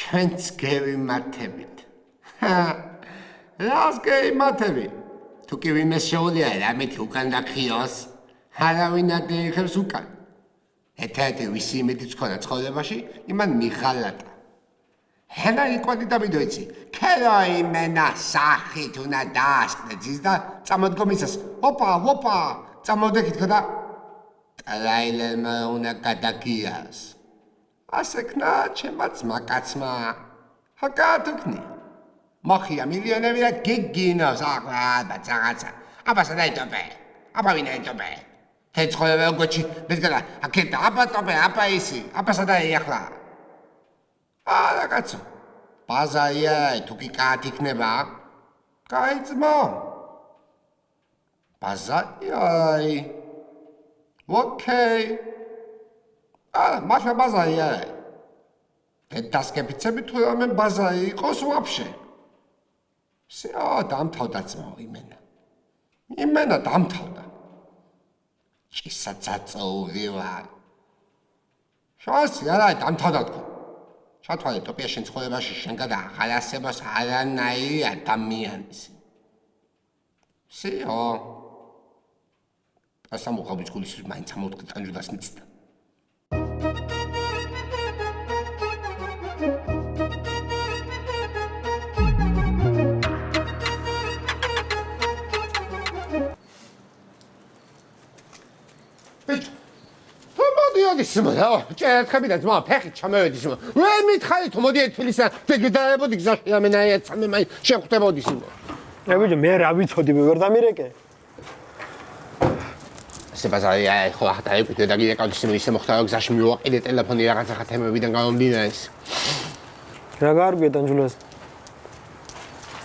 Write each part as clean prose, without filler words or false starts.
ჩვენც გევიმართებით. რას გევიმართებით? თუ კი ვინმეს შეუძლია რამეთი უკან დაქიოს, არავინ არ დაიხევს უკან. ერთ-ერთი ვისი იმედიც ქონა ცხოვრებაში, იმან მიხალატა. ჰენა იკვადი დავიდო იცი, ქერო იმენა სახით უნდა დაასკნეძის და წამოდგომისას, ოპა, წამოვდექით ხო და ტრაილერმა უნდა გადაგიაროს. ასე ქნა ჩემმა ძმაკაცმა. ჰაკათუკნი. მოხია მილიონები და გიგინავს ალბათ რაღაცა. აბა სადაიტოპე. აბა ვინ აიტოპე? თეცხოება გოჩი, მეზგალა, აკეთა აბატოპე, აბა ისი, აბა სადაი ახლა. არა კაცო. ბაზარია, თუ კი კაც იქნება. კაი ძმო. ბაზარია. ოკეი. მაშა ბაზარია. დასკეფიცები თუ რამე ბაზარი იყოს ვაფშე. სა დამთავრდა ძმო იმენა. იმენა დამთავრდა. ჭისაცაწოური ვარ. შავსი არა დამთავრდა თქო. შათვალე ტოპია შენ ცხოვრებაში შენ გადა აღარ არსებობს არანაირი ადამიანის. სიო. ასა მოხალბის გულის მაინც ამოვდგე ტანჯუდას მიწდა. ისმოდა, ჭერხები და ძმა ფეხით ჩამოვედის. ვერ მითხარი თუ მოდი თბილისიდან გედაებოდი გზაში ამენაიად სამე მაინც შეხვდებოდი სიმო. ბიჭო მე რა ვიცოდი მე ვერ დამირეკე. ასე ბაზარია ხო ახტაიფით და გიეკავდი სიმო ისე მოხდა გზაში მივაყიდე ტელეფონი რაღაცა ხათემებიდან გამომდინარე ის. რა გარგვია დანჯულას?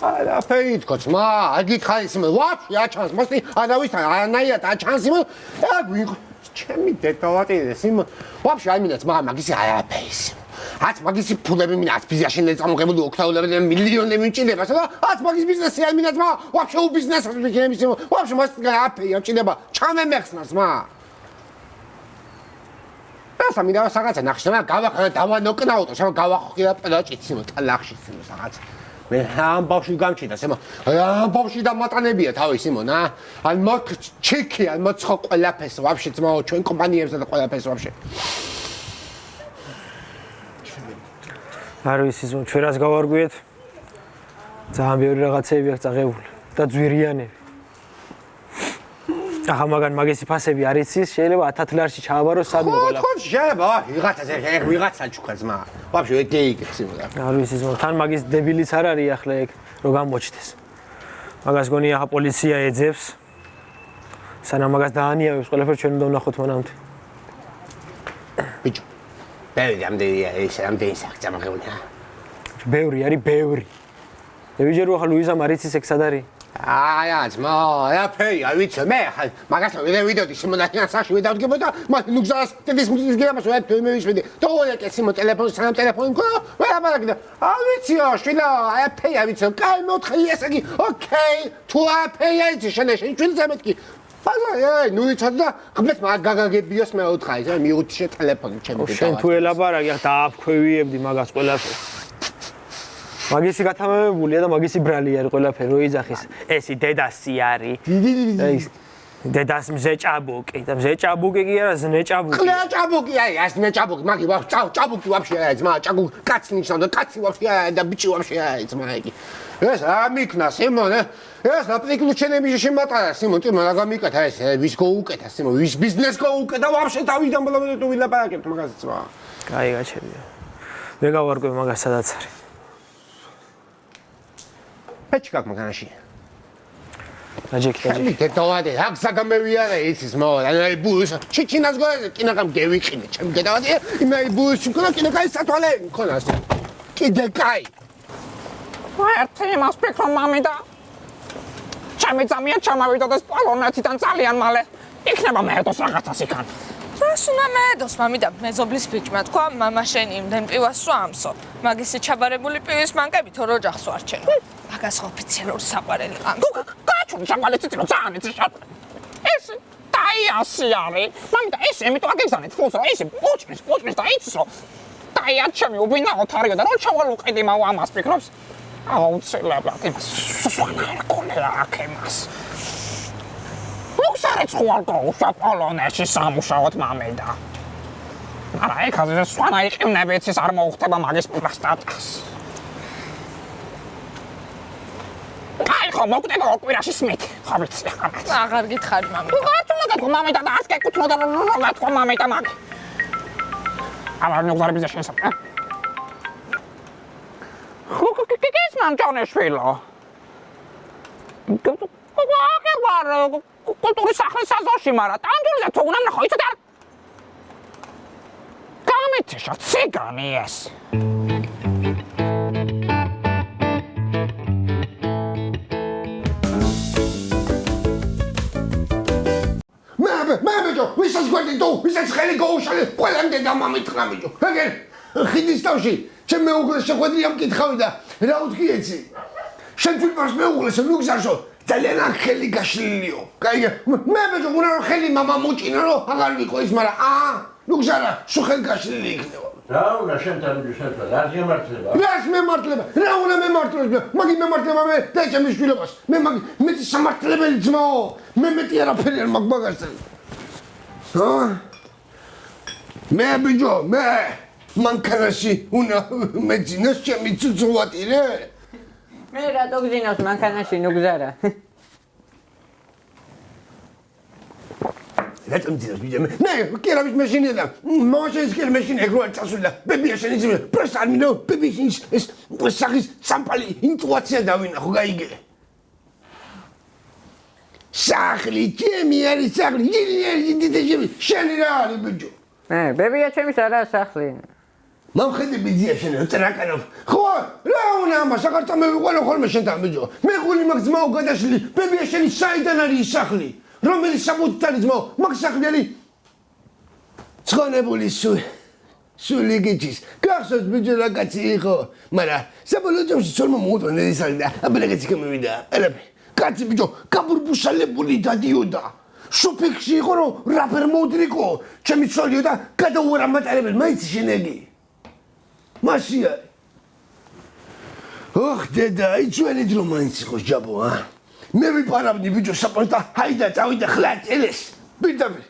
არა ფეითქო ძმა, აგითხარი სიმო ვაფშე აჩანს მოსტი არავისთან არანაირად აჩანს სიმო. რა გვიყო ჩემი დეტოვატიდეს იმ ვაფშე არ მინდა ძმა მაგისი არაფერის. აც მაგისი ფულები მინდა აც ბიზნესში წამოღებული ოქტაულები მილიონები მიჭირდება და აც მაგის ბიზნესი არ მინდა ძმა ვაფშე უბიზნესს მიგემის იმ ვაფშე მასთან არაფერი არ ჭირდება ჩამემეხსნა ძმა. ეს ამინდა რაღაცა ნახშევა გავახარე დავანოკნაუტო შენ გავახო და პლაჭიც იმ ტალახში იმ რაღაცა. მე ამ ბავშვი გამჭირდა სემო ამ ბავშვი დამატანებია თავის იმონა ან მოკ ჩიკი ან მოცხო ყველაფერს ვაფშე ძმაო ჩვენ კომპანიებსა და ყველაფერს ვაფშე არ ვიცი ზო ჩვენ რას გავარგვიეთ ძალიან ბევრი რაღაცები აქვს წაღებული და ძვირიანები ახლა მაგან მაგისი ფასები არ იცის შეიძლება 1000 ლარში ჩააბაროს სადმე ყველა ხო შეიძლება ვიღაცაზე ვიღაცა ჩუქა ძმა ვაფშე ეგეიგებს იმოდა არ ვიცი ზო თან მაგის დებილიც არ არის ახლა ეგ რო გამოჩდეს მაგას გონი ახლა პოლიცია ეძებს სანამ მაგას დაანიავებს ყველაფერს ჩვენ უნდა ვნახოთ მანამდე ბიჭო ბევრი ამდენი სახე წამოღებული ბევრი არის ბევრი მე ვიჯერო ახლა ლუიზა მარიცის ეგ სად არის აი ძმა არაფერი არ ვიცი მე ხა მაგას ვიდეოდი სიმონაკიან სახში ვიდავდგებოდა მაგ ნუგზას ტედის მუსიკის გემას ვეთ მე ვისმედი თორეკე სიმო ტელეფონი სანამ ტელეფონი გო მე აბარაკდა არ ვიციო შვილო არაფერი არ ვიცი კაი მოთხრი ესე იგი ოკეი თუ არაფერი არ იცი შენ ჩვენზე მეთქი ბაზარი ნუ იცოდი და ღმერთს მაგ გაგაგებიოს მე ოთხარი ზა მიუთიშე ტელეფონი ჩემი შენ თუ ელაბარაკი ახლა დააფქვევიებდი მაგას ყველაფერს მაგისი გათამამებულია და მაგისი ბრალი არის ყველაფერი რო იძახის ესი დედასი არის ეს დედას მზე ჭაბუკი და მზე ჭაბუკი კი არა ზნე ჭაბუკი ყლა ჭაბუკი არის ეს ზნე ჭაბუკი მაგი ჭაბუკი ვაფშე არის ძმა ჭაბუკი კაცი ნიშნავდა კაცი ვაფშე არის და ბიჭი ვაფშე არის ძმა იგი ეს ამიქნა სიმონე ეს აპლიკაციები შემატარა სიმონ თუ რა გამიკეთა ეს ვის გოუკეთა სიმონ ვის ბიზნეს გოუკეთა ვაფშე თავიდან ბოლომდე თუ ვილაპარაკებთ მაგას ძმა კაი გაჩერია მე გავარკვევ მაგას სადაც არის Печкак მაგანაში. აჯექი. დედავადე, აქ საგამევიარე იცის მოვა. აი ბუს, ჩიჩინას გოზე კინაკამ გევიყინე. ჩემ დედავადე, იმაი ბუს, კინაკაი სათვალე მქონას. კიდე კაი. ვერტი მას ფიქრო მამიდა. ჩემი ძამია ჩამავიდოდეს პოლონეთიდან ძალიან მალე. იქნება მეედოს რაღაცას იქან. რასუნა მეედოს მამიდა მეზობლის ბიჭმა თქვა მამა შენი იმდენ პივას სვამსო. მაგისი ჩაბარებული პივის მანკები თორ ოჯახს ვარჩენო. მაგას ოფიციალური საყვარელი ყამს. გაჩვენი საყვარელი ციცრო ძალიან იცი შატ. ეს დაიასი არის. მამიდა ეს იმიტომ აგეგზანეთ ფულს რომ ეს პუჭნის და იცის რომ და კაია ჩემი უბინაო თარიღა და რომ ჩავალ უყიდი მაუ ამას ფიქრობს აუცილებლად იმას სვანარ კოლერა აქემას უხსარეთ ხვალკო უსაპოლონეში სამუშაოდ მამედა არა ეხაზე სვანა იყვნებით ის არ მოუხდება მაგის პლასტატას აი ხომ მოგდება ოკვირაში სმით ხო ვიცი აღარ გითხარი მამიდა უღართ უნდა მამედა და ასკე კუთვნოდა რომ გათქვა მამედა მაგ ამარ ნუგზარების შესაძლოა Kis man Jonesvillo. Akar kultuuri sahli sazoshi mara. Andulze tuunan hoitada. Kamittisha tsigani yes. მამეჯო, ვისაც გვერდი თუ, ვისაც ხელი გაუშალე, ყველამდე დამამიტყამეჯო. აგერ ხიდის თავში, ჩემ მეუღლეს შეხვედრია მკითხავი და რა ვთქვი ეცი? შენ თვითონს მეუღლეს ნუგზარშო, ძალიან აქ ხელი გაშლილიო. კაიგე, მამეჯო, უნდა რომ ხელი მამა მოჭინა რომ აღარ ვიყო ის, მაგრამ ნუგზარა, სულ ხელი გაშლილი იქნება. რა უნდა შენთან შეცვალა, რა გემართლება? რას მემართლება? რა უნდა მემართლება? მაგი მემართლება მე და ჩემი შვილობას. მე მეტი სამართლებელი ძმაო. მე მეტი არაფერი არ მაგ მაგასთან. მე ბიჯო, მე მანქანაში უნდა მეძინოს ჩემი ცუცუვატირე. მე რატო გძინავს მანქანაში ნუგზარა? რატომ ძინავს ბიჭო? მე კერავის მეშინია და მაშინ ის მეშინი ეგრე წასულა. ბებია შენ იცი პრეს არ მინდო, ბებიის ეს სახის სამპალი ინტუაცია დავინახო, გაიგე. სახლი ჩემი არის სახლი, დიდი შენი რა არის ბიჭო? ბებია ჩემის არაა სახლი. მამხედები ძია შენ ტრაკანով. ხო, რა უნდა ამას საქართველოს მევიყვანო ხოლმე შენთან ბიჭო. მე გული მაგ ძმაო გადაშლი, ბებია შენი საიდან არის ის სახლი? რომელი საბუთით არის ძმაო? მაგ სახლი არის ცხონებული სული გიჩის. გახსოვს ბიჭო რა კაცი იყო, მაგრამ საბოლოო ჯამში ცოლმა მოუწონა ის არის და აბლაგაცი გამოვიდა. არაფერი. კაცი ბიჭო, გაბურბუშალებული დადიოდა. შოფექში იყო რომ რაფერ მოდრიკო, ჩემი ცოლიო და გადაუარა მატარებელ, მაიცი შენეგი. მასია. ოხ დედა, იჩვენი დრო მაინც იყო ჯაბო, მე ვიპარავდი ბიჭო საპონტა, ჰაიდა წავიდა ხლატელეს. პირდაპირ.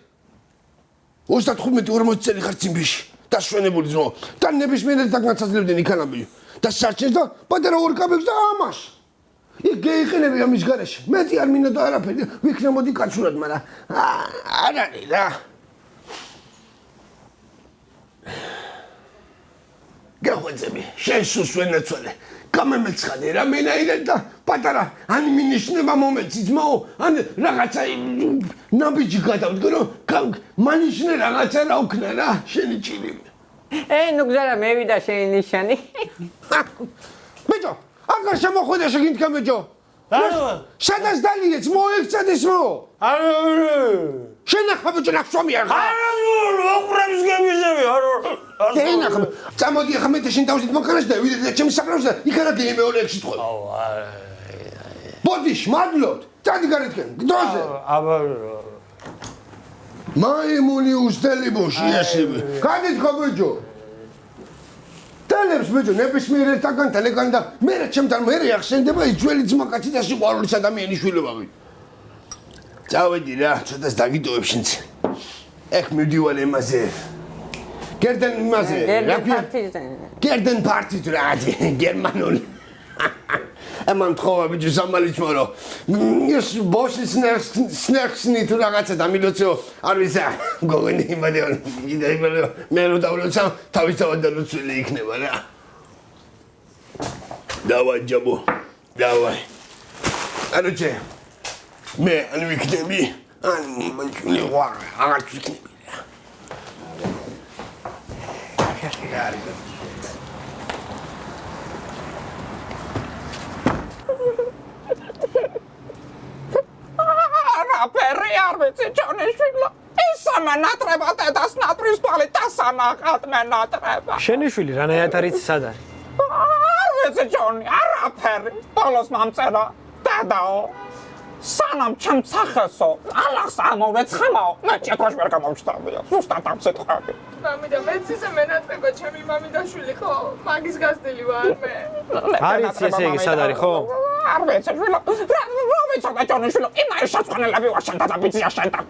35-40 წელი ხარ ციმბიში. დაშვენებული ძმო. და ნებისმიერ დაგმაცაძლებდნენ იქანაბი. და საჩეს და პატარა ორკაბებს და ამას. იქ გეიყენები ამის გარეშე. მეტი არ მინდა და არაფერი. ვიქნებოდი კაცურად, მაგრამ არ არის რა. გახვეწები, შენ სულს ვენაცვალე. გამემეცხადე რა მენაირად და პატარა ან მინიშნება მომენტი ძმაო, ან რაღაცა ნაბიჯი გადავდგო რომ მანიშნე რაღაცა რა ვქნა რა, შენი ჭირი. ნუგზარა მევიდა შენი ნიშანი. ბიჭო, აღარ შემოხვედა შეგინთქა ბიჭო. სადაც დალიეც მოექცადეს მო. შენ ახლა ბიჭო ნახსვამი არ ხარ. ოყრებს გემიზები, დენა წამოდი ახლა მე შენ დავსით მანქანაში და ვიდეთ ჩემი საფრანგეთში და იქანა DM2-ში თქო. ბოდიშ, მადლობთ. წადი გარეთკენ, გდოზე. მაიმუნი უსტელიბოში ესები. გადითქო ბიჭო. დალებს ბიჭო, ნებისმიერ ერთაგანთან ეგან და მე ჩემთან მე ახსენდება ის ძველი ძმაკაცი და სიყვარულის ადამიანის შვილობები. წავედი რა, ცოტას დაგიტოვებ შენც. ეხ მივდივარ ემაზე. გერდენ იმაზე, გერდენ პარტიზ რა, გერმანული. ამან თხოვა ბიჭო სამალიჩო რომ ის ბოსის სნექსნი თუ რაღაცა და მილოცო არ ვისა გოგონი იმადეო იდა იმადეო მე რო დავლოცა თავისთავად დალოცვილი იქნება რა. დავაი ჯაბო, დავაი. ანუჩე მე ან ვიქნები ან მანჩული ვარ აღარ ვიქნები რა. არაფერი არ ვიცი ჯონიშვილო. ისამა ნატრება დედას ნატრის თვალი დასანახად მე ნატრება. შენი შვილი რანაირად არის სად არის? არ ვიცი ჯონი, არაფერი. ბოლოს მომწერა დედაო. სანამ ჩემ სახესო ალახს ამოვეცხამაო მე ჭეთრაში ვერ გამოვჩდავია ზუსტად ამ სიტყვები მამიდა მეც ისე მენატრება ჩემი მამიდაშვილი ხო მაგის გასდილი ვარ მე არის ესე იგი სად არის ხო არ ვიცი შვილო რა ვიცოდა ჯონიშვილო იმაი შეწყნელები ვარ შენ დაბიძია შენ და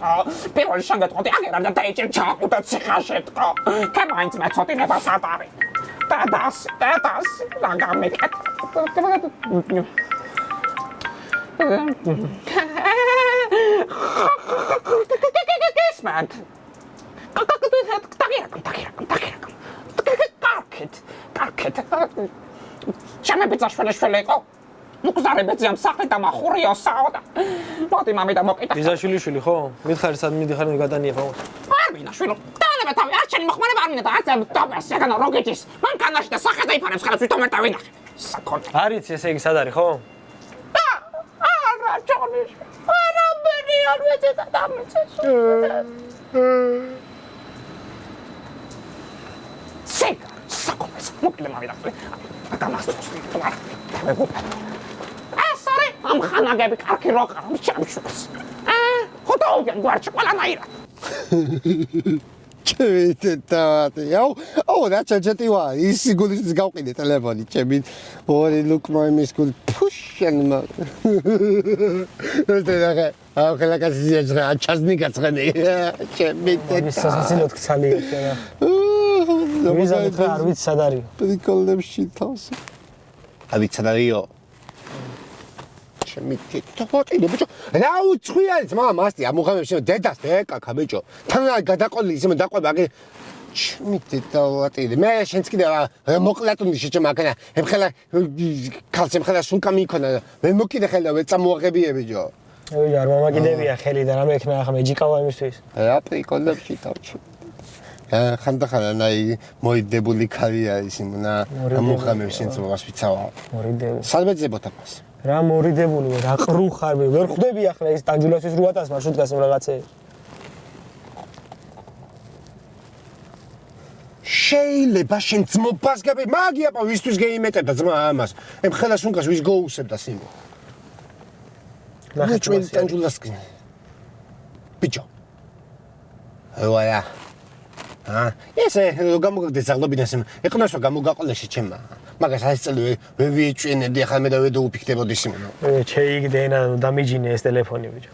პირველი შენ გეტყოდი აგერა და დაიჭერ ჩაყუდა ციხაში თქო კემაინც მეცოტინება სად არის დადას რა გამეკეთ Smart. Target. Чем бы зашвали იყო? Ну кузарებეცი ამ სახე და מחურიოსაო და მოდი მამიდა მოკიდა. ბიზაშვილი ხო? მითხარი სად მიდიხარ მიგატანია ხო? არ მინაშვილო. დაანებე თავი არ შენი მოხმარება არ მინდა და ასე დაბას ეგანა როგეჭის. მან კანაში და სახეზე იფარებს ხელს ვითომ ერთ დავინახე. საკონე. არის ესე იგი სად არის ხო? არა ჯონიშ. არა ბერი არ ვიცი და დამიცეს. საკონე. მოკლე მამიდა. გამასწორს. sorry, am ხანაგები კარგი რო ყავს ჩემშულს. ხოთოუგენ გვარჩი ყველანაირად. ჩევიტეთაო, რა ჩაჭეტივა, ის გულის გავყიდე ტელეფონი, ჩემი ორი ლუკმოიმის გულ ფუშენმა. და ახლა კაცია ძღა ჩაზნი გაცხენე. ჩემიტეთ. სასაცილოდ ხალია შენა. ვიზა არ ვიცი სად არის. პრიკოლებში თავს. ავიც სად არისო? ჩემიტეთ. თოთინე ბიჭო, რა უცხვი არის მამასტი, ამოღამებს შენ დედას ეკაკა ბიჭო. თან გადაყოლი ისე დაყვება აგე ჩემიტეთ დავატირე. მე შენც კიდე მოკლატუნი შეჭმა აქ ემხელა ქალს ემხელა სულკა მიქონა. მე მოკიდე ხელა ვეწამოაღებიე ბიჭო. არ მომაკიდებია ხელი და რამე ექნა ახლა მეჯიკავა იმისთვის. რა პრიკოლებში თავში. ხანდახან აი მოიდებული ქალია ის იმნა ამოხამებს შენც მოგას ვიცავა. მორიდებული. სალბეძებოთ აფას. რა მორიდებული რა ყრუ ხარ მე ვერ ხვდები ახლა ის ტანჯულასთვის 800 მარშრუტკას იმ რაღაცე. შეიძლება შენ ძმობას გაბი მაგია პა ვისთვის გეიმეტებდა ძმა ამას. ემხელა სუნკას ვის გოუსებდა სიმო. ნახე ჩვენ ტანჯულას კი. ბიჭო. ვაია. ესე გამოგდეს აღლობინას ეკნასო გამოგაყოლეში ჩემმა მაგას ასწელი ვეჩვენებდი ახლა მე და ვედო უფიქდებოდი სიმონო ჩეიგდენა დამიჯინე ეს ტელეფონი ბიჭო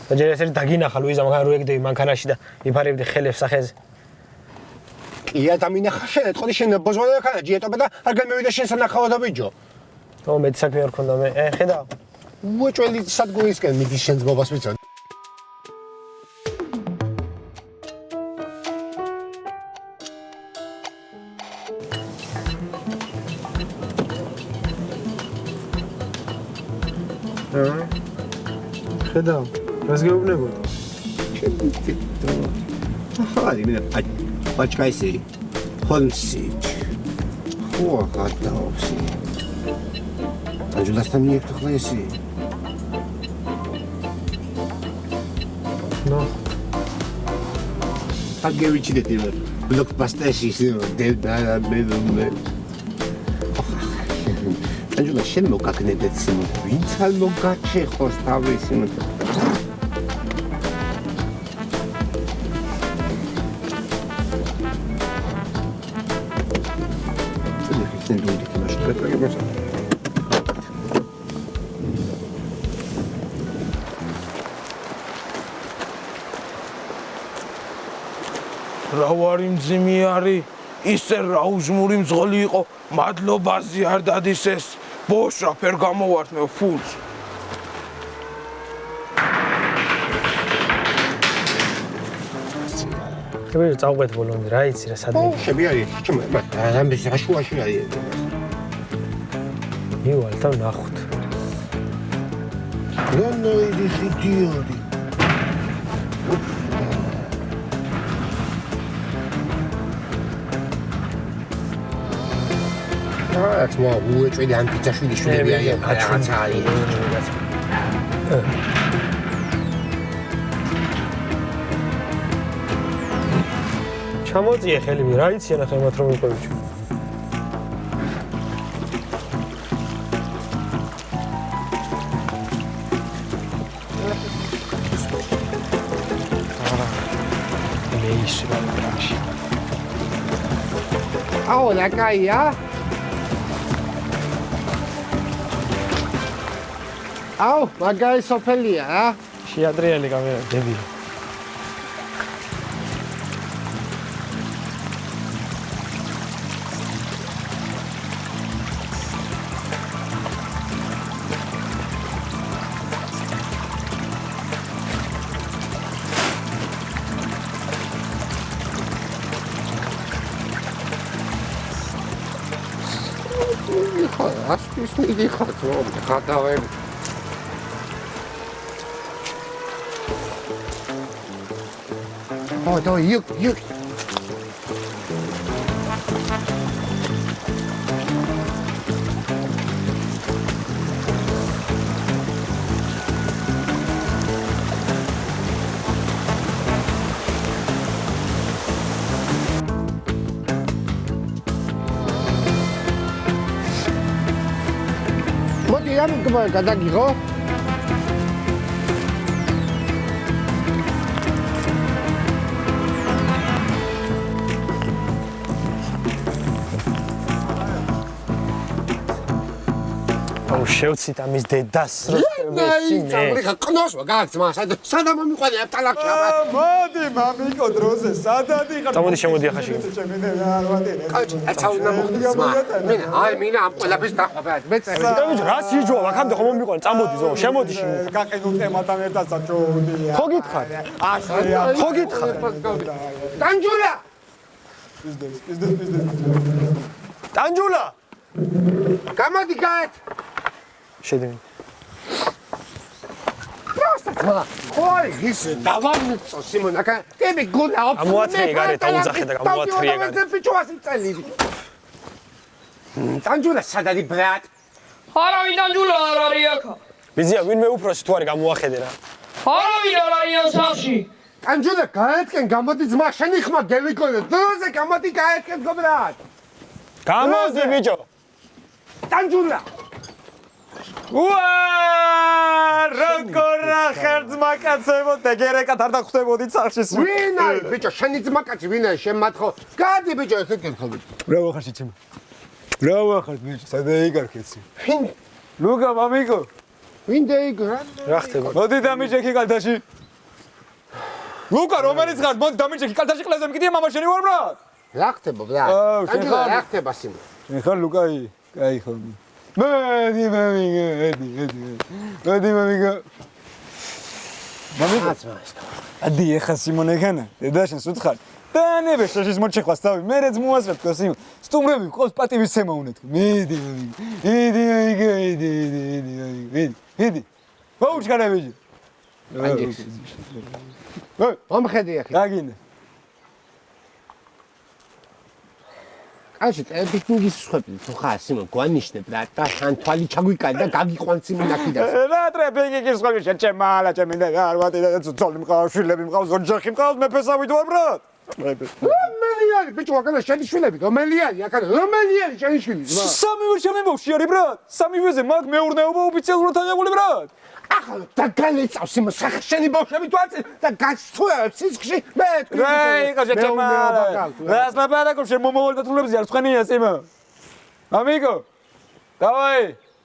და ჯერ ესე დაგინახა ლუიზა მაგან რო ეგდები მანქანაში და იფარებდი ხელებს სახეზე კი ადამიანახა შენ ეთყოდი შენ ბოზვადა ხანა ჯიეტობა და არ გამევიდა შენ სანახავდა ბიჭო ო მე საქმე არ ქონდა მე ხედავ უეჭველი სადგურისკენ მიდის შენ ძმობას ვიცო ხედავ რას გეუბნებოდ ახალი მე პაჩკაისი ჰოლმსი ხო ხატაოსი აჯულასთან მიერთო ხლა ესი ნო აგევიჩიდეთი ბლოკბასტერში და მე აჯულა შენ მოგაკნედეთ სიმონ ვინც არ მოგაჩეხოს თავი სიმონ რა ვარი მძიმე არის ისე რა უჟმური მძღოლი იყო მადლობაზე არ დადის ეს ბოშ რაფერ გამოვართ მე ფულს ხები წავყვეთ ბოლომდე რა იცი რა სადმე ხები არის ჩემ რამე შაშუაში არის ივალ თან ნახოთ ნო იდი ხიტიოდი აქ მო უეჭველი ამ პიცაშვილი შვილები არიან რაღაცა არის ჩამოწიე ხელი მე რა იციან ახლა მათ რომ იყვები ჩვენ Ahora caía. Au, მაგარი სოფელია რა. შეადრიალი კამერა, დებილი. ხო, აშკის მიდიხარ რომ ხატავები. Oh, no, you. What do you have to go? Gadagiro? შევცით ამის დედას როწმეცინე. ყნოსვა გააცმა, სადა მომიყვანე აფტალაკში. მოდი მამიკო დროზე სადადი ხარ? წამოდი შემოდი ახლა შეგე. კაჩი, აცავნა მოხსმა. მინა ამ ყველაფერს დაყვება. მე წერე. რა სიჯოა, აქამდე ხომ მომიყვანე, წამოდი ზო, შემოდი შენ. გაყიდულ თემათან ერთად საჭოუნია. ხო გითხარ? აშია. ხო გითხარ? ტანჯულა! ტანჯულა! გამოდი გაეთ. შედები. პროსტა. ხოი, ის დავამიწო სიმონ, აკა ტები გულა ოფ. გამოათრიე გარეთ, აუძახე და გამოათრიე გარეთ. მე ფიჭვას წელი. ტანჯულა სადადი ბრატ. არავინ ტანჯულა არ არის აქ. ბიზია ვინმე უფროსი თუ არის გამოახედე რა. არავინ არ არის სახში. ტანჯულა გაეთკენ, გამოდი ძმა, შენი ხმა გევიკონე. დროზე გამოდი გაეთკენ გო ბრატ. გამოდი ბიჭო. ტანჯულა. როგორ ხერც მაკაცებო დეგერეკად არ დახვდებოდით სახში სულ. ვინ არის ბიჭო, შენი ძმაკაცი ვინ არის? შენ მათხოვ. გადი ბიჭო, ეხეთ გეთხოვ ბიჭო. ბრავო ხარ შეჩემ. ბრავო ხარ ბიჭო, სადა იგარქეცი. ვინ? ლუკა მამიკო, ვინ დაიგრა? რა ხდება? მოდი დამიჭექი კალთაში. ლუკა რომელიც ხარ, მოდი დამიჭექი კალთაში ყლეზე მიგდია მამაშენი ვარ ბრატ. რა ხდება ბრატ? აუ, ტანჯულა შენ ხარ? რა ხდება სიმონ? შენ ხარ ლუკაი? კაი ხო. მოდი მამიკო, მოდი მამიკო. მამიკო. ადი ეხა სიმონ ეხანა, დედაშენ სულ ხარ. დანებე შეშის მოჩეხვას თავი, მერეც მოასწრებ თქო სიმონ. სტუმრები ყავს პატივისცემა უნდა თქო. მიდი მამიკო. მიდი. მოუჩქარა ბიჭო. ანჯექს. მომხედი ახი. რა გინდა? კაჩი, ტექნიკის სხვები თუ ხარ სიმონ, გვანიშნებ რა და თან თვალი ჩაგვიკალი და გაგიყვან სიმონ აქედან. რა ტრეფიკის სხვები შეჩემალა ჩემინდა არ ვატი და ძოლი მყავს, შვილები მყავს, ოჯახი მყავს, მეფესავით ვარ ბრატ. რომელი არის ბიჭო, აქადა შენი შვილები, რომელი არის აქადა? რომელი არის შენი შვილი? სამივე ჩემი ბავშვი არის ბრატ. სამივეზე მაგ მეურნეობა ოფიციალურად აღებული ბრატ. ახლა და განეწავს იმ სახშენი ბავშვები თუ აწი და გასწვევებს სიცხში მე თქვი რა შეჩემალა. რას ლაპარაკობ შენ მომავალ დათულებზე არ ცხენია სიმო. ამიგო. დავაი.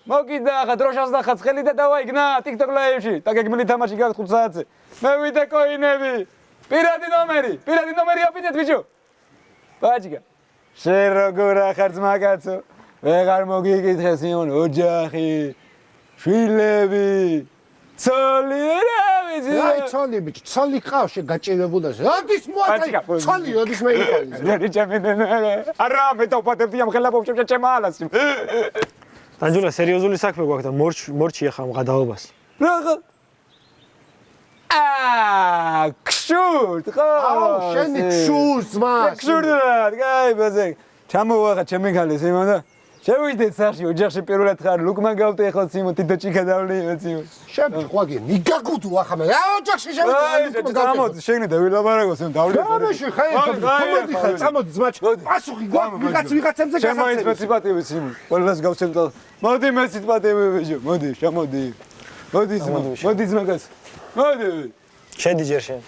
მოკიდა ახლა დროშას და ხაცხელი და დავაი გნა TikTok live-ში. და გეგმილი თამაში გაგ 5 საათზე. მე ვიდე კოინები. პირადი ნომერი აფინეთ ბიჭო. ბაჭიკა. შენ როგორ ახარ ძმაკაცო? ვეღარ მოგიკითხე სიმონ ოჯახი. შვილები. ცოლი რა ვიცი. აი ცოლი ბიჭო, ცოლი ყავს შეგაჭირებულას. როდის მოაწყე? ცოლი როდის მე იყავს? რა ჩემენ არა მე დავფადებდი ამ ხელა ბავშვებს შეჩემალას. ტანჯულა სერიოზული საქმე გვაქვს და მორჩი ახლა მღადაობას. რა ქშურთ ხო? აუ, შენი ქშურს მას. ქშურთ, კაი ბაზე. ჩამოვაღა ჩემი ხალე სიმონ და შევიდეთ სახში ოჯახში პირველად ხარ ლუკმან გავდე ხო სიმონ თითო ჭიქა დავლე სიმონ. შენ ხვაგი ნიგაგუდუ ახლა მე რა ოჯახში აი წამოდი შეგნე და ვილაპარაკო სიმონ დავლე. გამეში ხაი კომედი ხარ წამოდი ძმაჩ. პასუხი გვაქვს ვიღაცებზე გასაცემ. შემოიც მეცი პატივი სიმონ. ყველას გავცემ და მოდი მეცი პატივი ბიჭო მოდი შემოდი. მოდი სიმონ მოდი ძმაკაც. მოდი. შედი ჯერ შენ.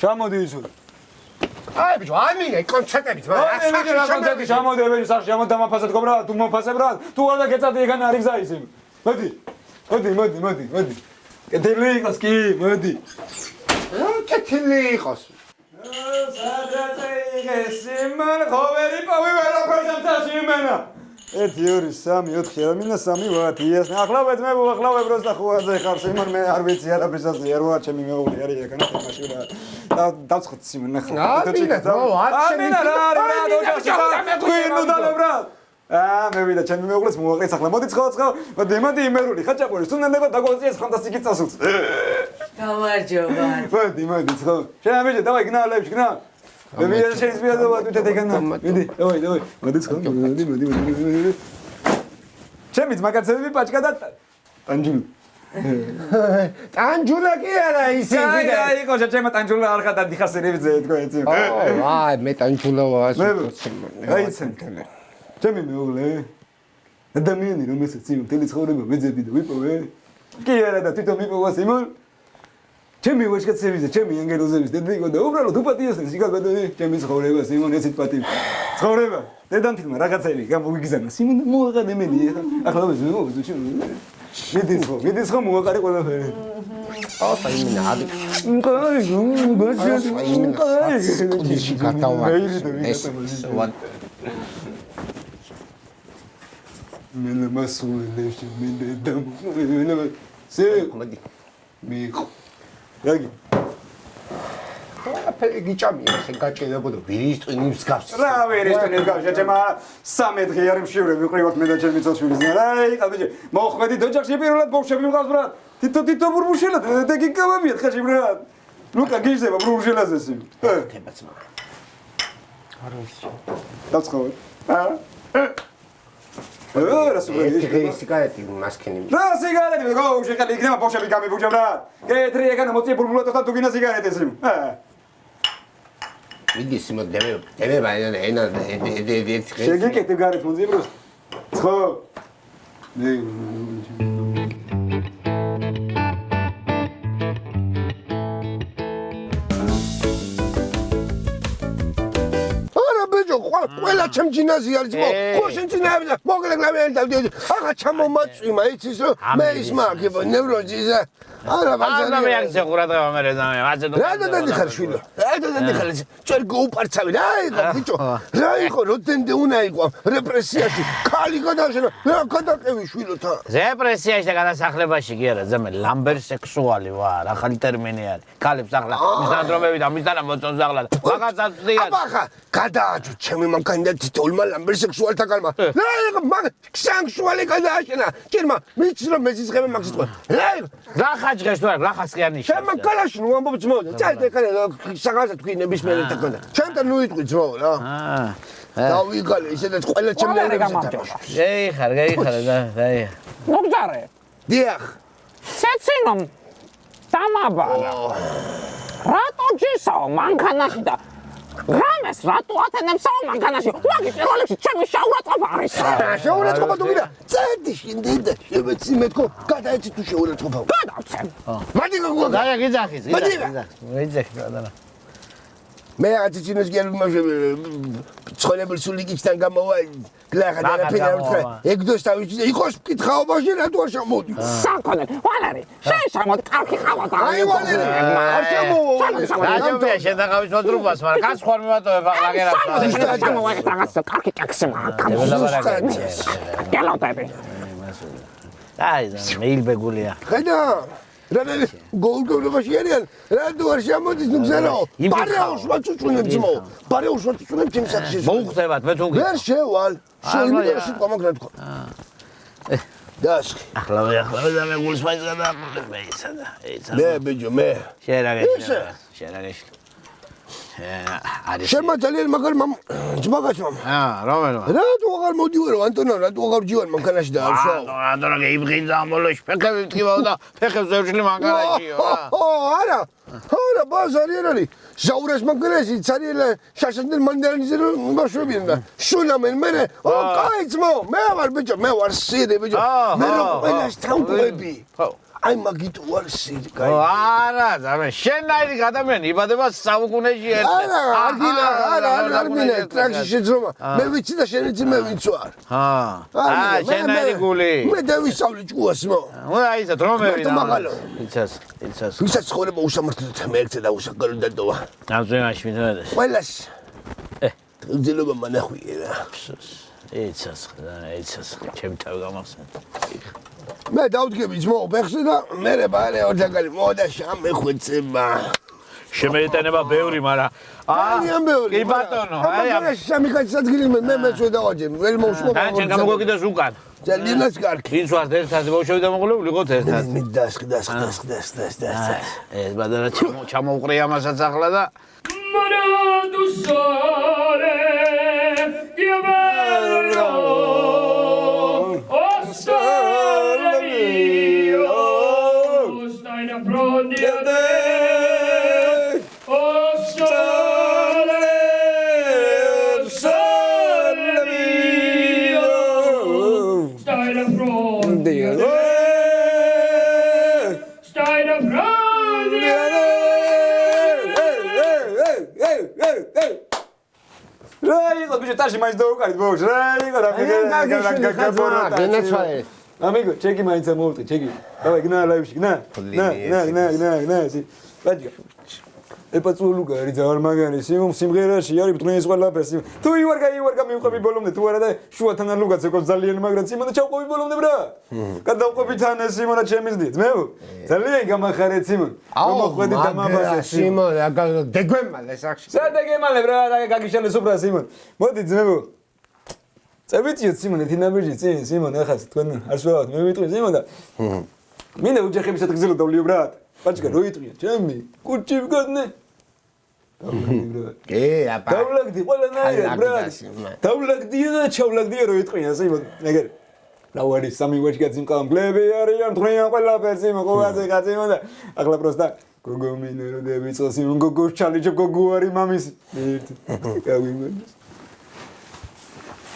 ჩამოდი ისო. აი ბიჭო, ამინე კონცერტებით, რა კონცერტი შემოდები, სახში შემოდამაფასებ გობრა, თუ მომფასებ რა, თუ არ დაგეწადი ეგან არის გზა ისე. მოდი. კეთილი იყოს კი, მოდი. კეთილი იყოს. სადაც იღეს იმან ხოვერი პოვი ვერაფერს ამთაში იმენა. 1 2 3 4 ამინა 3 ვათი ეს ახლა ვეძმებო ახლა ვებროსდა ხუაზე ხარს იმან მე არ ვიცი არაფერს ასე არ ვარ ჩემი მეუღლე არის ეგანა თამაში და დავცხოთ სიმონ ახლა ამინა რა ოჯახში თქვენ ნუდალებ რა მე ვიდა ჩემი მეუღლეს მოაყრის ახლა მოდი ცხო მოდი იმერული ხაჭაპური სუნდება დაგვაწიეს ფანტასტიკი წასულს გამარჯობა მოდი ცხო შემეჯე დავაი გნა ლებში გნა მე ვიდა შეიძლება დავადვით ეგანა მიდი დავაი მოდი ცხო მოდი ჩემი მაგაცები პაჭკა და ტანჯული ტანჯულა კი არა ისე ვიდა აი იყო ჩემი ტანჯულა არ ხარ დიხასერებზე თქო ეცი აი მე ტანჯულა ვარ აი ცენტელი ჩემი მეუღლე ადამიანი რომელსაც იმ მთელი ცხოვრება მეძებდი და ვიპოვე კი არა და თვითონ მიპოვა სიმონ ჩემი ვაჟკაცების და ჩემი ანგელოზების დედა იყო და უბრალოდ უპატიოსნეს იგაბედონი ჩემი ცხოვრება სიმონ ეცით პატივი ცხოვრება დედამთილმა რაღაცები გამოგიგზავნა სიმონ მოაყარე მენი ახლა ვეზმე მიდის ხო მოაყარე ყველაფერი აიმინა აბი მე მასულებში მე დედამ სე მიყო გაგი აფერი გიჭამია შენ გაჭირებოდა ვირის ტვინის გავს რა ვირის ტვინის გავს შეჭემა 13 დღე არ მშივრე ვიყრივოთ მე და ჩემი წოჩვილის ზნა აი ყაბიჯე მოხვედი ოჯახში პირველად ბავშვები მყავს ბრატ თითო ბურბუშელად და გიკავებიათ ხაჭი ბრატ ლუკა გიჟდება ბურბუშელაზე სი ხებაცმა არ ვიცი დაცხავე რა სიგარეტი მასქენი რა სიგარეტი გო შეხელი იქნება ბავშვები გამიბუჯა ბრატ გეთრი ეგანა მოწი ბურბულოთ და თუ გინდა სიგარეტი სი მიდის მოდები ენა შეგიკეთებ გარეთ მოძიე ბროს ხო ყველა ჩემ ჯინაზი არის ხო შენ ჯინაზი მოგლეგლავენ და ახლა ჩამომაწვიმა იცის რომ მე ის მაგებო ნევროზიზა არა ბაზარი მე აქ ზეღურადღა მე რა დადიხარ შვილო რა დადიხარ წერ გოუპარცავი რა იყო ბიჭო რა იყო როდენდე უნდა იყო რეპრესიაში ქალი გადაშენა რა გადაყევი შვილოთა რეპრესიაში და გადასახლებაში კი არა ზემე ლამბერსექსუალი ვარ ახალი ტერმინი არის ქალებს ახლა მისდრომები და მისდანა მოწონს ახლა მაგასაც ვდიან აბა გადააჭუ ჩემი მანქანა და თითოეულმა ლამბერსექსუალთა კალმა რა იყო მაგ სექსუალი გადააშენა ჭირმა მიცი რომ მეზისხები მაგის თქვა რა ხაჭღეს თუ რა ხასკიანი ჩემ კალაში ნუ ამბობ ძმო წაიდე კანა საგაზა თქვი ნებისმიერი თქონდა ჩემთან ნუ იტყვი ძმო რა დავიგალე ისედაც ყველა ჩემ ლერებს გეიხარ და აი მოგზარე დიახ სეცინომ დამაბარა რატო ჯისაო მანქანაში და რამეს რატო ათენებსაო მანქანაში მაგი პირველში ჩემი შაურაწყობა არის შაურაწყობა თუ ვიდა წედი შინდიდა შემეცი მე თქო გადაეცი თუ შაურაწყობა გადავცემ მადი გოგო და გიძახის და მე აცინოს გელმაშე ცხოლებელ სულიკიდან გამოვა გლახა და ფინალზე ეგდოს თავის იყოს მკითხაობაში რატო არ შემოდი საკონე ვალერი შენ შემოდი კარგი ხავა და აი ვალერი არ შემოვა რაჯობია შედაღავის მოძრობას მაგრამ კაც ხوار მივატოვებ აღერა შემოვაგეთ რაღაც კარგი ტაქსი მაგ გელოდები აი მეილბეგულია ხედა რა გოლგოლობაში არიან რატო არ შემოდის ნუ გზაო პარეულს ვაწუწუნებ ძმო პარეულს ვაწუწუნებ ჩემ სახში მოუხდებათ მე თუ ვერ შევალ შეიძლება სიტყვა მაგრად ხო დასხი ახლა მე გულს მაინც გადააყოლებ მე ისა მე ბიჭო მე შერაგეში არის შემა ძალიან მაგარ ძმაგაცმა რომელი რატო აღარ მოდივარო ანტონო რატო აღარ ჯივარ მანქანაში და არ შევ ანტონო გეიბღინდა ამოლოში ფეხები ვთქივა და ფეხებს ვევშლი მანქანაშიო არა ბაზარი არ არის ჟაურას მანქანაში ძალიან შაშანდელ მანდარინზე ბავშვებიან და შულამენ მე კაი ძმო მე ვარ ბიჭო მე ვარ სირი ბიჭო მე რა ყველას თავები აი მაგით უარ სირკა. არა, ძამე, შენაირი ადამიანი იბადება საუკუნეში ერთად. არა, მინე ტრაქში შეძრომა. მე ვიცი და შენ იცი მე ვინც ვარ. შენაირი გული. მე დავისწავლი ჭკუას მო. აი ეს დრომები და. მაგალო. იცას. ვისაც ცხოვრება უსამართლოდ მე ერთზე და უსაკალო დატოვა. ამზენაში მითხოვდეს. ყველას. გძილობა მანახვია რა. იცას, ჩემ თავ გამახსენე. მე დავდგები ძმო ფეხზე და მე ბალე ორდაგალი მოდა შემეხვეცება. შემეიტანება ბევრი, მაგრამ ძალიან ბევრი. კი ბატონო, აი სამი კაცი ადგილი მე მეცვე დავაჯე. ვერ მოусმო. ჩვენ გამოგეკიდეს უკან. ძალიანაც კარგი. ვინც ვართ ერთად ბავშვები დამოყოლებული ვიყოთ ერთად. მე დასხ. ეს ბადარა ჩამოუყრე ამასაც ახლა და Maradusare, Giavello, Ostare mio, stai na fronte a te, Ostare mio, stai na fronte a te, stai na fronte a te. რაიღო ბიჭო ტაში მაინც დაუკარით ბოშ რაიღო რა ამიგო ჩეკი მაინც მოვუტი ჩეკი დავაი გნა ლაივში გნა ესი ბაჯი ეპაცულუკა არის ძავარ მაგარი სიმღერაში არის ბრუნის ყველაფერს თუ ივარგა მივყვები ბოლომდე თუ არა და შუათან არ ლუგაც ეკო ძალიან მაგრამ სიმონ და ჩავყვები ბოლომდე ბრა გადავყვები თან ეს სიმონა ჩემიზდი ძმეო ძალიან გამახარეთ სიმონ მომოხვედი დამაბაზე სიმონ დეგემალე სახში სადეგემალე ბრა და გაგიშალეს უბრა სიმონ მოდი ძმეო წევიწიოთ სიმონ ეთინაბიჯი წინ სიმონ ახაც თქვენ არ შევავთ მე ვიტყვი სიმონ და მინდა უჯახებისად გზელო დავლიო ბრა ბაჭკა რო იტყვია ჩემი კუჭი ვგადნე კი აბა დავლაგდი ყველანაირად ბრა დავლაგდი და ჩავლაგდი რო იტყვია სიმონ ეგერ რა ვარი სამი ვაჭკაც იმყამკლები არიან თქვენ ყველაფერს იმ ყოველზე კაციმონ და ახლა პროსტა გოგო მინერო დევიწყო სიმონ გოგო ჩალიჯო გოგო არის მამის ერთი გავიმედეს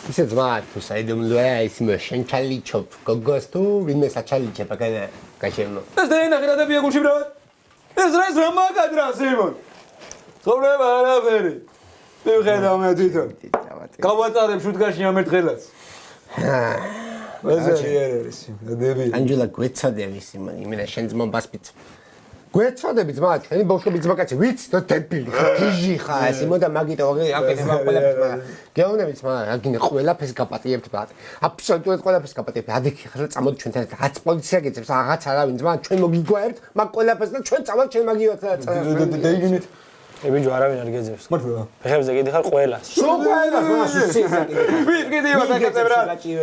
ისე ძმა თუ საიდუმლოა ის მე შენ ჩალიჩობ გოგოს თუ ვინმე საჩალიჩებ აკანა გაჩემო ეს დაინახე რა დაბია გულში ბრა ეს რა მაგადრა სიმონ ცხოვრება არაფერი მიხედავ მე თვითონ გავატარებ შუდგაში ამერთხელას ეს არის დები ანჯელა გვეცადები სიმონ იმენა შენ ძმობას პიც გვეცადები ძმა ჩვენი ბავშვები ძმაკაცი ვიცი და დებილი გიჟი ხა სიმონ და მაგიტო აკეთება ყველაფერს გეუბნები ძმა აგინე ყველაფერს გაპატიებთ ბატ აბსოლუტურად ყველაფერს გაპატიებთ ადიქი ხარ წამოდი ჩვენთან რაც პოლიცია გეძებს რაღაც არავინ ძმა ჩვენ მოგიგვაებთ მაგ ყველაფერს და ჩვენ წავალ ჩვენ მაგიოთ დაიგინეთ ებიჯო არავინ არ გეძებს მართლა ფეხებზე გიდიხარ ყველას სულ ყველას მასში ვიდგიდი ვაფეხებზე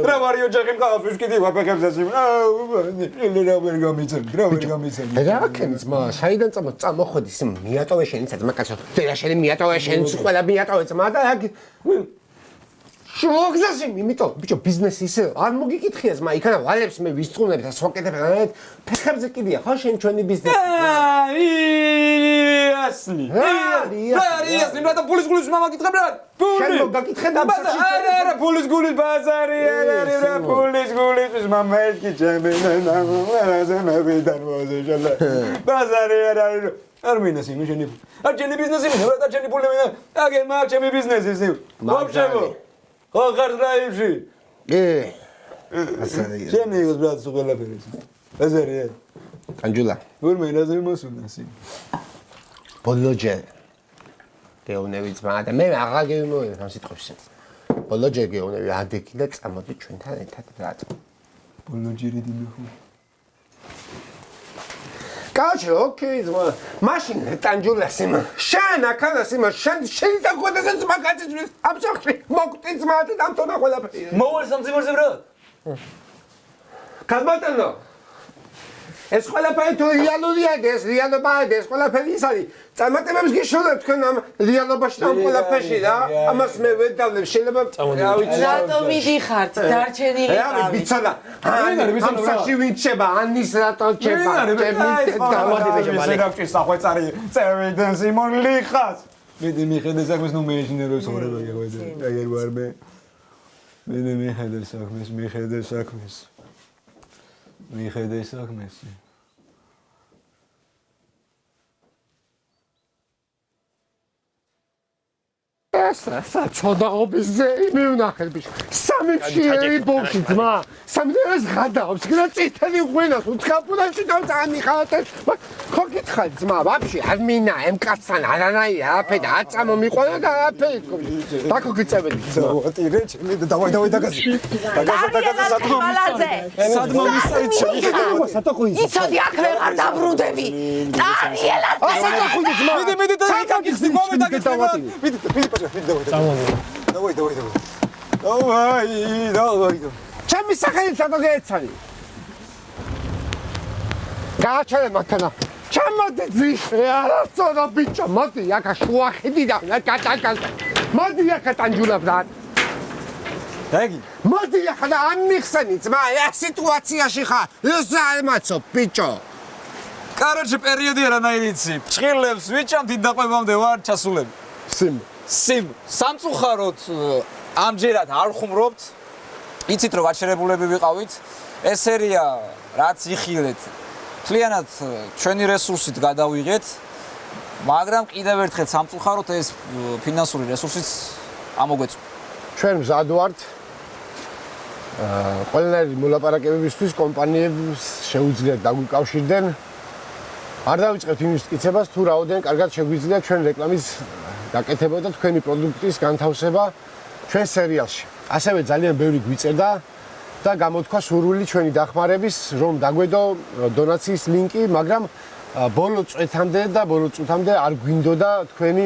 რა ვარიო ჯახი მყავს ვიდგიდი ვაფეხებზე რა ვერ გამიცემ რა ქენს მა საიდან წამოხვედი სი მიატოვე შენი საძმაკაცო და შენი მიატოვე შენს ყველა მიატოვე ძმა და აქ შუაგზაში იმიტომ ბიჭო ბიზნესი ისე არ მოგიკითხიეს მა იქანა ვალებს მე ვისწუნებ და სვაკეთებ ფეხებზე კიდია ხო შენ ჩვენი ბიზნესი ასლი რა და პოლის გულის მამა გითხებ რა შენ მოგაკითხე და არა პოლის გულის ბაზარი არა რა პოლის გულის მამა ერთი ჩემენა ზემებიდან მოზეშალა ბაზარი არა არ მინას იმი შენი არ შენი ბიზნესი მინდა და შენი პული მინდა აგერ მაგ ჩემი ბიზნესი ისე ვაფშევო ხო ხარ დრაივში ასარი შენი ის ბრატ სულ ყველაფერი ეს არის ანჯულა ვერ მეინაზე მოსულა სი ბოლოჯე გეუნები ძმა და მე აღარ გეუნები ამ სიტყვებს ბოლოჯე გეუნები ადექი და წამოდი ჩვენთან ერთად ბრატ ბოლოჯერი დინახო კაჩო ოკეი ძმა მაშინ ტანჯულა სიმა შენ აქანა სიმა შენ დაგვედესე ძმა კაცის აბსოლუტი მოგტი ძმა და დამტონა ყველაფერი მოვალ სამძიმორზე ბრატ კალბატონო ეს ყველაფერი თუ რეალურია ეს რეალობაა ეს ყველაფერი ის არის წარმატებებს გიშურებ თქვენ ამ რეალობაში და ამ ყველაფერში რა ამას მე ვერ დავლებ შეიძლება რატომ მიდიხართ დარჩენილი რა ვიცოდა ამ სახში ვინჩება ანის რატო ჩება დავადი სახვეწარი წევიდან სიმონ ლიხას მე მიხედე საქმეს ნუ მეინჟინერო ცხოვრება გეღვეძე აგერ ვარ მე მიხედე საქმეს მიხედე საქმეს რასა ცოდაობის ზე მივნახეთ ბიჭო. სამი მშიერი ბოქი ძმა. სამდენას ღადაობს, გრა წითელი ღვინოს უცხაპუდაში დავწამიხალეთ. ხო გითხარ ძმა, ვაფშე არ მინა ამ კაცთან არანაირი არაფერი აწამო მიყვანა და არაფერი თქო. დაკო გიწევდი ძმა. ტირე ჩემი დავაი დაგაზი. დაგაზი სადმო მისაიცი. იცოდი აქ ვეღარ დაბრუნდები. დარიელა ასაკახული ძმა. მიდი დაგიხსნი გვამე დაგიხსნი. მიდი პაჭა მიდი დავაი. დავაი. ჩემი სახელით სადო გეცანი. გააჩერე მათანა. ჩამოდი ძიში, არასწორო ბიჭო, მოდი აქა შუახედიდან, კატაკას. მოდი აქა ტანჯულაბდან. დაგი. მოდი ახლა და ამ მიხსენი ძმა, ეს სიტუაციაში ხარ. ეს ზარმაცო ბიჭო. კაროჩე პერიოდი არანაირი იცი. ჭხილებს ვიჭამ დიდ დაყვებამდე ვარ ჩასულები. სიმ. სამწუხაროდ ამჯერად არ ხუმრობთ. იცით რომ გაჩერებულები ვიყავით. ეს სერია რაც იხილეთ მთლიანად ჩვენი რესურსით გადავიღეთ. მაგრამ კიდევ ერთხელ სამწუხაროდ ეს ფინანსური რესურსიც ამოგვეწო. ჩვენ მზად ვართ. ყველანაირი მოლაპარაკებებისთვის კომპანიებს შეუძლიათ დაგვიკავშირდნენ. არ დავიწყებთ იმის მტკიცებას თუ რაოდენ კარგად შეგვიძლია ჩვენ რეკლამის გაკეთება და თქვენი პროდუქტის განთავსება ჩვენ სერიალში. ასევე ძალიან ბევრი გვიწერდა და გამოთქვა სურვილი ჩვენი დახმარების, რომ დაგვედო დონაციის ლინკი, მაგრამ ბოლო წვეთამდე და ბოლო წუთამდე არ გვინდოდა თქვენი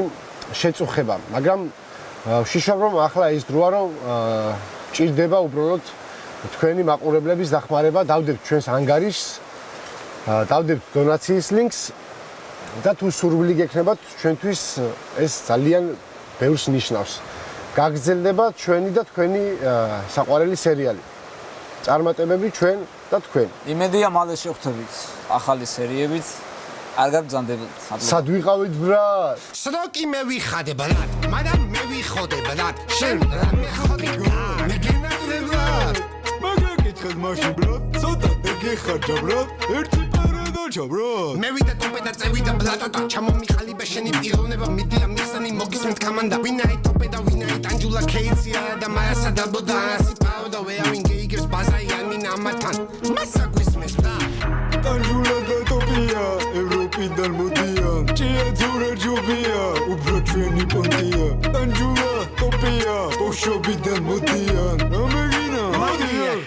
შეწუხება. მაგრამ ვშიშობ რომ ახლა ის დროა რომ ჭირდება უბრალოდ თქვენი მაყურებლების დახმარება, დავდებთ ჩვენს ანგარიშს, დავდებთ დონაციის ლინკს და თუ სურვილი გექნებათ ჩვენთვის ეს ძალიან ბევრს ნიშნავს. გაგრძელდება ჩვენი და თქვენი საყვარელი სერიალი. წარმატებები ჩვენ და თქვენ. იმედია მალე შევხვდებით ახალი სერიებით. არ გაგზანდებთ. სად ვიყავით ბრა? სროკი მე ვიხადე ბრატ, მაგრამ მე ვიხოდე ბრატ. შენ რა მეხოდი გო? მე გენატრე ბრატ. მაგრამ კითხეთ მაშინ ბრატ, ცოტა გეხარჯა ბრატ. ერთი პარადოჩა ბრატ. მე ვიდა ტოპე და წევიდა ბრატო, ჩამომიყალიბე შენი პიროვნება, მიდია მიხსენი მოგისმით კამანდა. ვინაი ტოპე და ვინაი ტანჯულა კეიცია და მაასა დაბოდა ასი პაოდა ვეავინ გეიგებს ბაზაი ამინა ამათან. მასა გვისმეს და ტანჯულა და ტოპია ევროპიდან მოდიან. ჭიათურა ჯობია, უფრო ჩვენი პონტია. ტანჯულა ტოპია, ბოშობიდან მოდიან.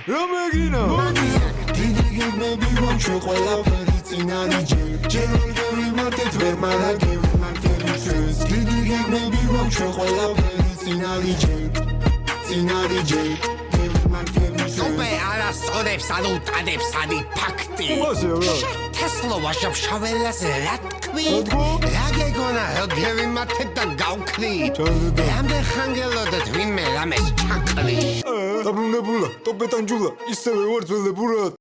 რამეგინა. დიდი გეგმები გვაქვს ყველაფერი წინარიჯე. ჯერ ვიმართეთ ვერ მარაგები მარტივი შენს. დიდი გეგმები გვაქვს ყველაფერი წინარიჯე. ტოპე არასწორებს არ უტანებს არი ფაქტი. თესლო ვაშავ შაველას რა თქვი? რა გეგონა რომ გევიმართეთ და გავქრით? რამდენ ხანგელოდეთ ვინმე რამეს ჩაკრი? დაბრუნებულა ტოპე ტანჯულა ისევე ვარ ძველებურად.